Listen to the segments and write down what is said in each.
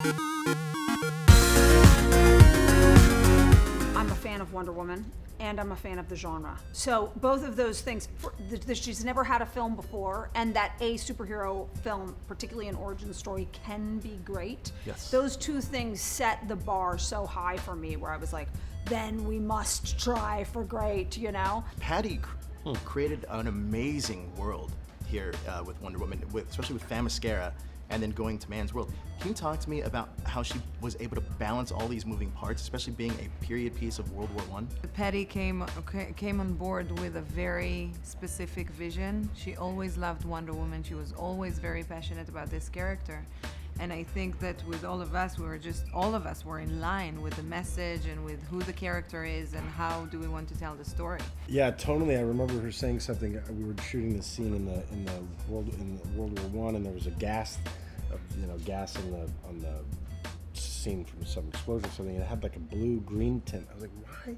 I'm a fan of Wonder Woman, and I'm a fan of the genre. So both of those things, she's never had a film before, and that a superhero film, particularly an origin story, can be great. Yes. Those two things set the bar so high for me, where I was like, then we must try for great, you know? Patty created an amazing world here with Wonder Woman, especially with Themyscira, and then going to Man's World. Can you talk to me about how she was able to balance all these moving parts, especially being a period piece of World War I? Patty came on board with a very specific vision. She always loved Wonder Woman. She was always very passionate about this character. And I think that with all of us were in line with the message and with who the character is and how do we want to tell the story. Yeah, tonally, I remember her saying something. We were shooting this scene in World War I, and there was a gas on the scene from some explosion or something, and it had like a blue-green tint. I was like, why?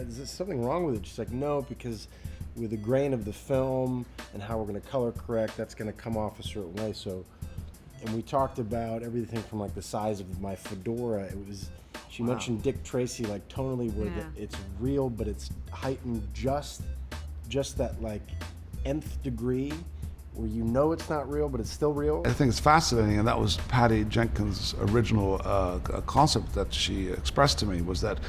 Is there something wrong with it? She's like, no, because with the grain of the film and how we're going to color correct, that's going to come off a certain way. So. And we talked about everything from like the size of my fedora. She mentioned Dick Tracy, like tonally where it's real, but it's heightened just that like nth degree where you know it's not real, but it's still real. I think it's fascinating, and that was Patty Jenkins' original concept that she expressed to me, was that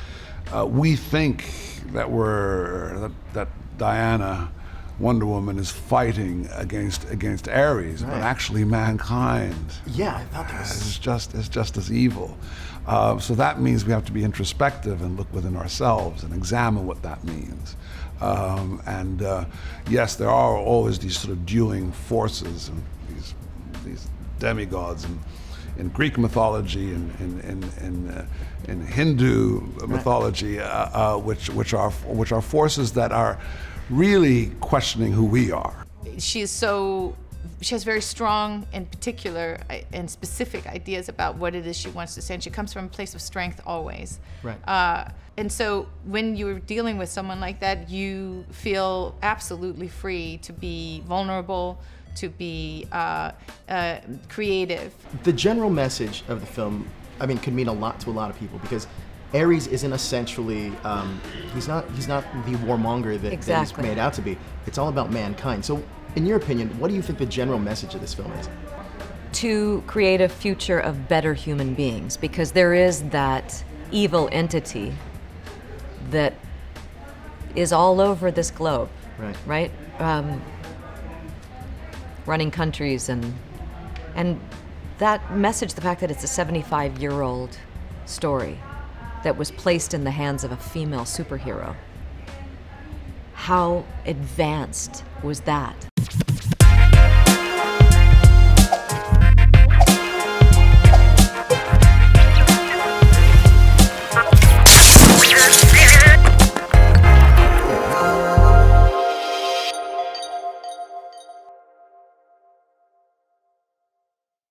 we think that Diana, Wonder Woman, is fighting against Ares, right. but actually mankind I thought that was... is just as evil. So that means we have to be introspective and look within ourselves and examine what that means. Yes, there are always these sort of dueling forces and these demigods in Greek mythology and in Hindu mythology, which are forces that are really questioning who we are. She has very strong and particular and specific ideas about what it is she wants to say, and she comes from a place of strength always. Right. And so when you're dealing with someone like that, you feel absolutely free to be vulnerable, to be creative. The general message of the film, I mean, could mean a lot to a lot of people, because Ares isn't essentially, he's not the warmonger that he's made out to be. It's all about mankind. So in your opinion, what do you think the general message of this film is? To create a future of better human beings, because there is that evil entity that is all over this globe, right? Running countries and that message, the fact that it's a 75-year-old story that was placed in the hands of a female superhero. How advanced was that?